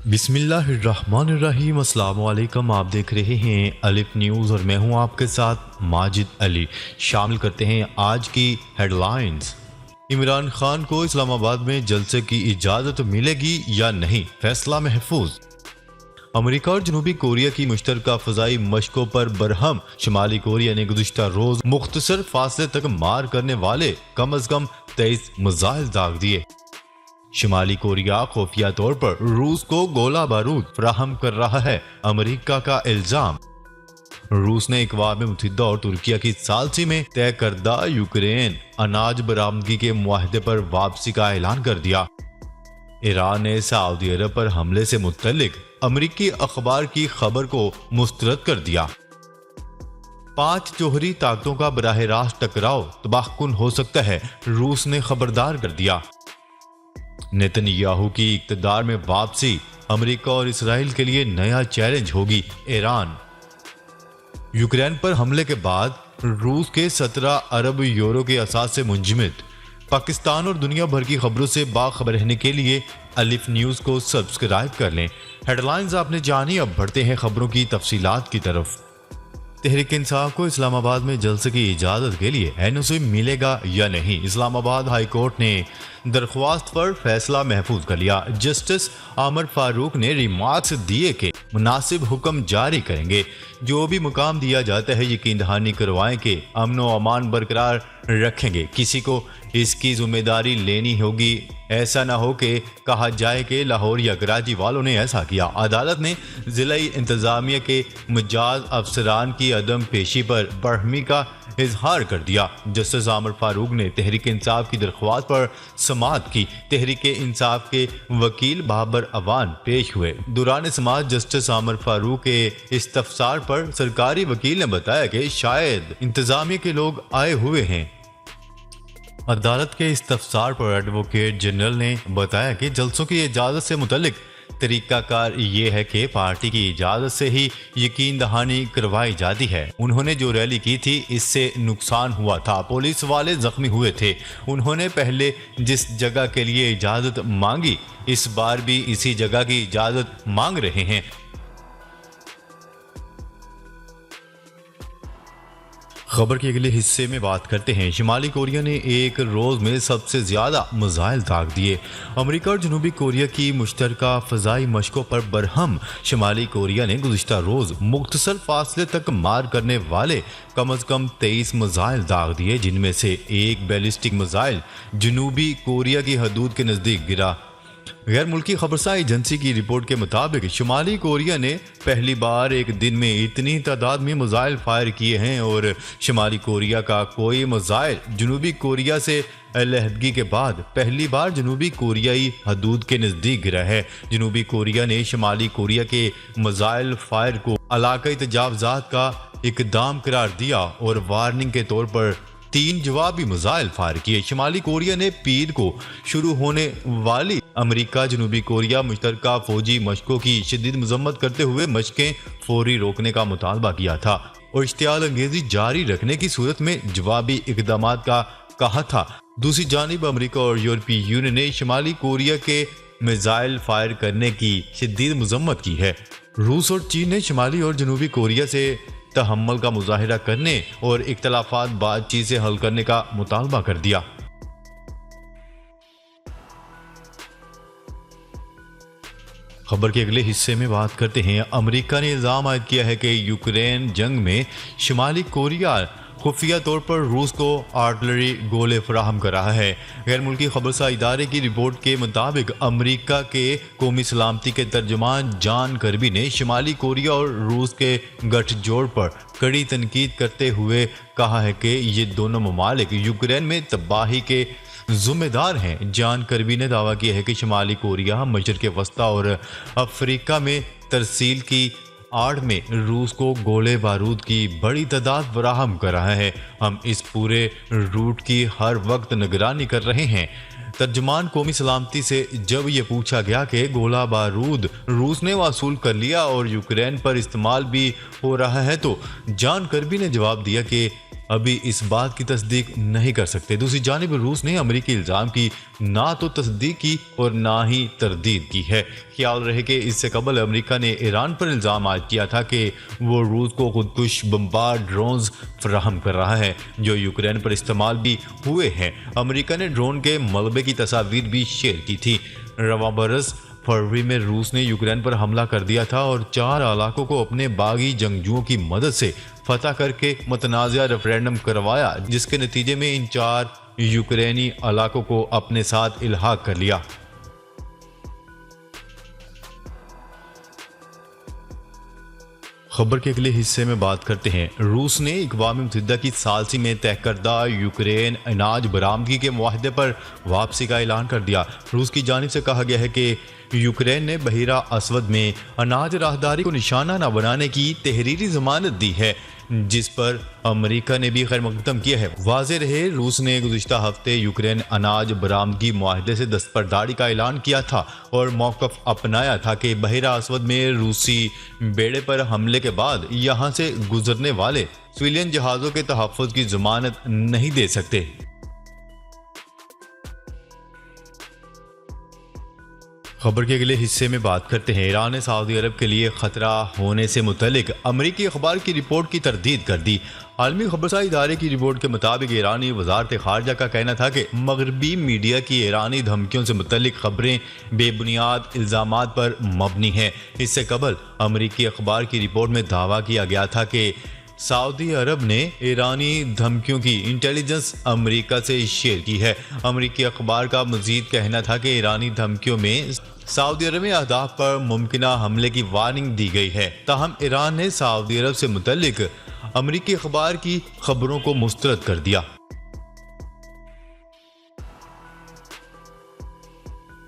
बिस्मिल्लाहिर्रहमानिर्रहीम। अस्सलाम वालेकुम। आप देख रहे हैं अलिफ न्यूज़ और मैं हूं आपके साथ माजिद अली। शामिल करते हैं आज की हेडलाइंस। इमरान खान को इस्लामाबाद में जलसे की इजाज़त मिलेगी या नहीं, फैसला महफूज। अमेरिका और जनूबी कोरिया की मुश्तरका फ़ज़ाई मशकों पर बरहम। शुमाली कोरिया ने गुज़िश्ता रोज़ मुख्तसर फासले तक मार करने वाले कम अज़ कम 23 मिसाइल दाग दिए। शुमाली कोरिया खुफिया तौर पर रूस को गोला बारूद फराहम कर रहा है, अमेरिका का इल्जाम। रूस ने अक़वाम मुत्तहिदा और तुर्किया की सालसी में तय करदा यूक्रेन अनाज बरामदगी के मुआहदे पर वापसी का ऐलान कर दिया। ईरान ने सऊदी अरब पर हमले से मुत्तल्लिक अमेरिकी अखबार की खबर को मुस्तरद कर दिया। 5 जोहरी ताकतों का बराह रास्त टकराव तबाहकुन हो सकता है, रूस ने खबरदार कर दिया। नेतन्याहू की इक़्तिदार में वापसी अमेरिका और इसराइल के लिए नया चैलेंज होगी। ईरान यूक्रेन पर हमले के बाद रूस के 17 अरब यूरो के असास से मुंजमद। पाकिस्तान और दुनिया भर की खबरों से बाखबर रहने के लिए अलिफ न्यूज़ को सब्सक्राइब कर लें। हेडलाइंस आपने जानी, अब बढ़ते हैं खबरों की तफसीलात की तरफ। तहरीक इंसाफ को इस्लामाबाद में जलसे की इजाज़त के लिए एनओसी मिलेगा या नहीं, इस्लामाबाद हाई कोर्ट ने दरख्वास्त पर फैसला महफूज कर लिया। जस्टिस आमर फारूक ने रिमार्क्स दिए कि मुनासिब हुक्म जारी करेंगे, जो भी मुकाम दिया जाता है यकीन दहानी करवाएं कि अमन व अमान बरकरार रखेंगे, किसी को इसकी जिम्मेदारी लेनी होगी। ऐसा ना हो कि कहा जाए कि लाहौर या कराची वालों ने ऐसा किया। अदालत ने ज़िलाई इंतज़ामिया के मुजाज अफसरान की अदम पेशी पर बरहमी का इजहार कर दिया। जस्टिस आमर फारूक ने तहरीक इंसाफ की दरख्वास्त पर समाअत की। तहरीक इंसाफ के वकील बाबर अवान पेश हुए। दौरान समाअत जस्टिस आमर फारूक के इस्तफसार पर सरकारी वकील ने बताया कि शायद इंतज़ामिया के लोग आए हुए हैं। अदालत के इस्तफसार पर एडवोकेट जनरल ने बताया कि जलसों की इजाज़त से मुतल्लिक तरीकाकार ये है कि पार्टी की इजाज़त से ही यकीन दहानी करवाई जाती है। उन्होंने जो रैली की थी इससे नुकसान हुआ था, पुलिस वाले जख्मी हुए थे। उन्होंने पहले जिस जगह के लिए इजाज़त मांगी, इस बार भी इसी जगह की इजाज़त मांग रहे हैं। खबर के अगले हिस्से में बात करते हैं। शुमाली कोरिया ने एक रोज़ में सबसे ज़्यादा मिसाइल दाग दिए। अमेरिका और जनूबी कोरिया की मुश्तरका फ़ज़ाई मशकों पर बरहम। शुमाली कोरिया ने गुज़िश्ता रोज़ मुख्तसर फासले तक मार करने वाले कम अज़ कम 23 मिसाइल दाग दिए, जिनमें से एक बैलिस्टिक मिसाइल जनूबी कोरिया की हदूद के नज़दीक गिरा। गैर मुल्की खबरसार एजेंसी की रिपोर्ट के मुताबिक शुमाली कोरिया ने पहली बार एक दिन में इतनी तादाद में मिसाइल फायर किए हैं और शुमाली कोरिया का कोई मिसाइल जनूबी कोरिया से अलहदगी के बाद पहली बार जनूबी कोरियाई हदूद के नज़दीक गिरा है। जनूबी कोरिया ने शुमाली कोरिया के मिसाइल फायर को इलाकाई तजावुज़ात का इकदाम करार दिया और वार्निंग के तौर पर 3 जवाबी मिसाइल फायर किए। शुमाली कोरिया ने पीर को शुरू होने वाली अमेरिका जनूबी कोरिया मुश्तरका फौजी मशकों की शदीद मजम्मत करते हुए मशकें फौरी रोकने का मुतालबा किया था और इश्तियाल अंगेजी जारी रखने की सूरत में जवाबी इकदामात का कहा था। दूसरी जानिब अमेरिका और यूरोपीय यूनियन ने शुमाली कोरिया के मिसाइल फायर करने की शदीद मजम्मत की है। रूस और चीन ने शुमाली और जनूबी कोरिया से तहम्मुल का मुजाहिरा करने और इख्तलाफात बातचीत से हल करने का मुतालबा कर दिया। खबर के अगले हिस्से में बात करते हैं। अमेरिका ने इल्ज़ाम आयद किया है कि यूक्रेन जंग में शुमाली कोरिया खुफिया तौर पर रूस को आर्टिलरी गोले फराहम कर रहा है। गैर मुल्की खबरसार इदारे की रिपोर्ट के मुताबिक अमेरिका के कौमी सलामती के तर्जुमान जॉन कर्बी ने शुमाली कोरिया और रूस के गठजोड़ पर कड़ी तनकीद करते हुए कहा है कि ये दोनों ममालिक यूक्रेन में तबाही के जिम्मेदार हैं। जॉन कर्बी ने दावा किया है कि शुमाली कोरिया मशरिक़ वस्ता और अफ्रीका में तरसील की आड़ में रूस को गोले बारूद की बड़ी तादाद फराहम कर रहा है। हम इस पूरे रूट की हर वक्त निगरानी कर रहे हैं। तर्जुमान कौमी सलामती से जब ये पूछा गया कि गोला बारूद रूस ने वसूल कर लिया और यूक्रेन पर इस्तेमाल भी हो रहा है, तो जॉन कर्बी ने जवाब दिया कि अभी इस बात की तस्दीक नहीं कर सकते। दूसरी जानिब रूस ने अमेरिकी इल्ज़ाम की ना तो तस्दीक की और ना ही तरदीद की है। ख्याल रहे कि इससे कबल अमेरिका ने ईरान पर इल्ज़ाम आयद किया था कि वो रूस को खुदकुश बमबार ड्रोन्स फराहम कर रहा है जो यूक्रेन पर इस्तेमाल भी हुए हैं। अमेरिका ने ड्रोन के मलबे की तस्वीर भी शेयर की थी। रवां बरस फरवरी में रूस ने यूक्रेन पर हमला कर दिया था और 4 इलाकों को अपने बागी जंगजुओं की मदद से फतह करके मुतनाज़ा रेफरेंडम करवाया, जिसके नतीजे में इन 4 यूक्रेनी इलाकों को अपने साथ इल्हाक कर लिया। खबर के अगले हिस्से में बात करते हैं। रूस ने अक़वाम मुत्तहिदा की सालसी में तय करदा यूक्रेन अनाज बरामदगी के मुआहदे पर वापसी का ऐलान कर दिया। रूस की जानिब से कहा गया है कि यूक्रेन ने बहिरा असवद में अनाज राहदारी को निशाना न बनाने की तहरीरी जमानत दी है, जिस पर अमेरिका ने भी खैर मकदम किया है। वाज़ेह रहे, रूस ने गुज़िश्ता हफ्ते यूक्रेन अनाज बरामदगी मुआहदे से दस्तबरदारी का ऐलान किया था और मौक़िफ़ अपनाया था कि बहिरा असवद में रूसी बेड़े पर हमले के बाद यहाँ से गुजरने वाले सिविलियन जहाज़ों के तहफ़्फ़ुज़ की जमानत नहीं दे सकते। खबर के अगले हिस्से में बात करते हैं। ईरान ने सऊदी अरब के लिए खतरा होने से मुतल्लिक अमरीकी अखबार की रिपोर्ट की तरदीद कर दी। आलमी खबरसार इदारे की रिपोर्ट के मुताबिक ईरानी वजारत खारजा का कहना था कि मगरबी मीडिया की ईरानी धमकियों से मुतल्लिक खबरें बेबुनियाद इल्ज़ामात पर मबनी हैं। इससे कबल अमरीकी अखबार की रिपोर्ट में दावा किया गया था कि सऊदी अरब ने ईरानी धमकियों की इंटेलिजेंस अमेरिका से शेयर की है। अमेरिकी अखबार का मजीद कहना था कि ईरानी धमकियों में सऊदी अरब में अहदाफ पर मुमकिना हमले की वार्निंग दी गई है। ताहम ईरान ने सऊदी अरब से मुतल्लिक अमेरिकी अखबार की खबरों को मुस्तरद कर दिया।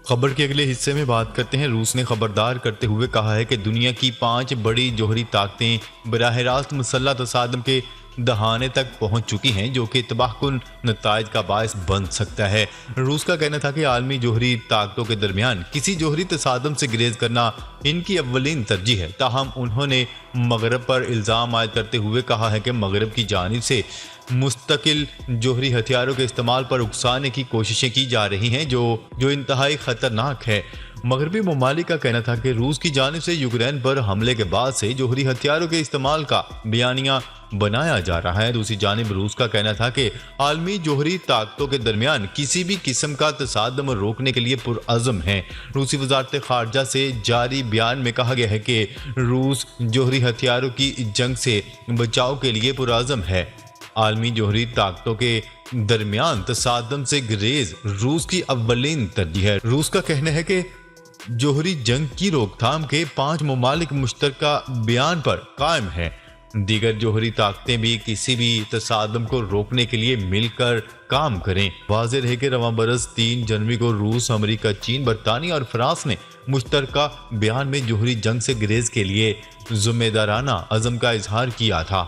खबर के अगले हिस्से में बात करते हैं। रूस ने खबरदार करते हुए कहा है कि दुनिया की 5 बड़ी जोहरी ताकतें बराह रास्त मुसल्लह तसादम के दहाने तक पहुंच चुकी हैं, जो कि तबाहकुन नताइज का बायस बन सकता है। रूस का कहना था कि आलमी जोहरी ताकतों के दरमियान किसी जोहरी तसादम से गुरेज करना इनकी अव्वलीन तरजीह है। ताहम उन्होंने मगरब पर इल्ज़ाम आयद करते हुए कहा है कि मगरब की जानिब से मुस्तकिल जोहरी हथियारों के इस्तेमाल पर उकसाने की कोशिशें की जा रही हैं, जो इंतहाई ख़तरनाक है। मगरबी ममालिक का कहना था कि रूस की जानिब से यूक्रेन पर हमले के बाद से जोहरी हथियारों के इस्तेमाल का बयानिया बनाया जा रहा है। दूसरी जानिब रूस का कहना था कि आलमी जोहरी ताकतों के दरमियान किसी भी किस्म का तसादम रोकने के लिए पुरअज़म है। रूसी वजारत खारजा से जारी बयान में कहा गया है कि रूस जोहरी हथियारों की जंग से बचाव के लिए पुरअज़म है। आलमी जोहरी ताकतों के दरमियान तसादम से गुरेज रूस की अव्वलीन तरजीह है। रूस का कहना है कि जोहरी जंग की रोकथाम के 5 ममालिक मुश्तरका बयान पर कायम है। दीगर जोहरी ताकतें भी किसी भी तसादम को रोकने के लिए मिलकर काम करें। वाज़ेह है कि रवां बरस 3 जनवरी को रूस, अमेरिका, चीन, बरतानिया और फ्रांस ने मुश्तरका बयान में जोहरी जंग से गुरेज के लिए जिम्मेदाराना अज़म का इजहार किया था।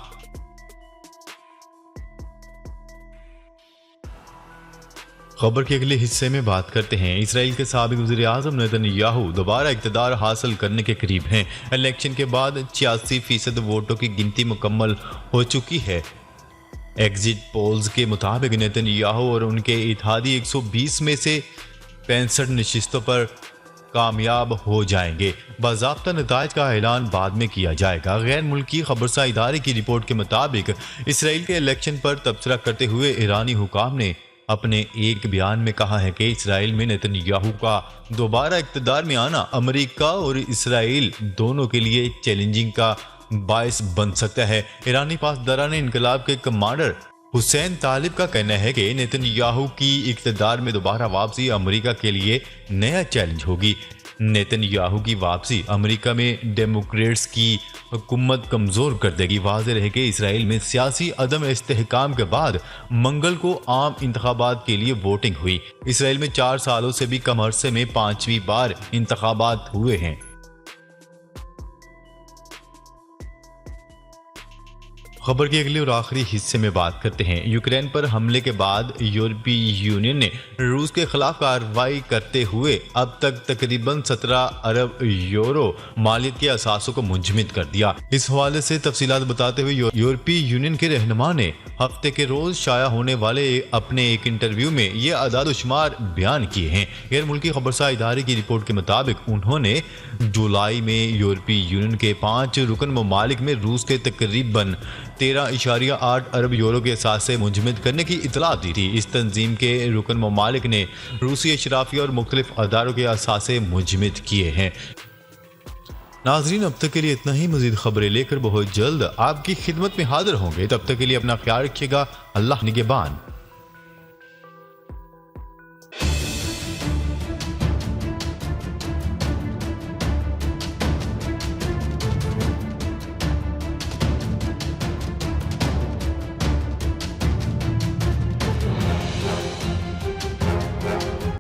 खबर के अगले हिस्से में बात करते हैं। इसराइल के साबिक वज़ीर-ए-आज़म नेतन्याहू दोबारा इक़्तिदार हासिल करने के करीब हैं। इलेक्शन के बाद 86% वोटों की गिनती मुकम्मल हो चुकी है। एग्जिट पोल्स के मुताबिक नेतन्याहू और उनके इत्तेहादी 120 में से 65 नशिस्तों पर कामयाब हो जाएंगे। बाज़ाब्ता नताइज का ऐलान बाद में किया जाएगा। गैर मुल्की खबरसार इदारे की रिपोर्ट के मुताबिक इसराइल के इलेक्शन पर तबसरा करते हुए ईरानी हुकाम ने अपने एक बयान में कहा है कि इसराइल में नेतन्याहू का दोबारा इक़्तिदार में आना अमेरिका और इसराइल दोनों के लिए चैलेंजिंग का बायस बन सकता है। ईरानी पासदारान इनकलाब के कमांडर हुसैन तालिब का कहना है कि नेतन्याहू की इक़्तिदार में दोबारा वापसी अमेरिका के लिए नया चैलेंज होगी। नेतन्याहू की वापसी अमेरिका में डेमोक्रेट्स की हुकूमत कमज़ोर कर देगी। वाज़ेह रहे कि इसराइल में सियासी अदम इस्तेहकाम के बाद मंगल को आम इंतखाबात के लिए वोटिंग हुई। इसराइल में 4 सालों से भी कम अरसे में 5वीं बार इंतखाबात हुए हैं। खबर के अगले और आखिरी हिस्से में बात करते हैं। यूक्रेन पर हमले के बाद यूरोपीय यूनियन ने रूस के खिलाफ कार्रवाई करते हुए अब तक तकरीबन 17 अरब यूरो मालियत के असासों को मुंजमद कर दिया। इस हवाले से तफसीलात बताते हुए यूरोपीय यूनियन के रहनुमा ने हफ्ते के रोज शाया होने वाले अपने एक इंटरव्यू में ये आदाद-ओ-शुमार बयान किए हैं। गैर मुल्की खबरसार इदारे की रिपोर्ट के मुताबिक उन्होंने जुलाई में यूरोपीय यूनियन के 5 रुकन ममालिक में रूस के तकरीबन 13.8 अरब यूरो के असासे मुंजमद करने की इतला दी थी। इस तंजीम के रुकन ममालिक ने रूसी अशराफिया और मुख्तलिफ अदारों के असासे मुंजमद किए हैं। नाजरीन, अब तक के लिए इतना ही। मजीद खबरें लेकर बहुत जल्द आपकी खिदमत में हाजिर होंगे। तब तक के लिए अपना ख्याल रखिएगा। अल्लाह निगहबान।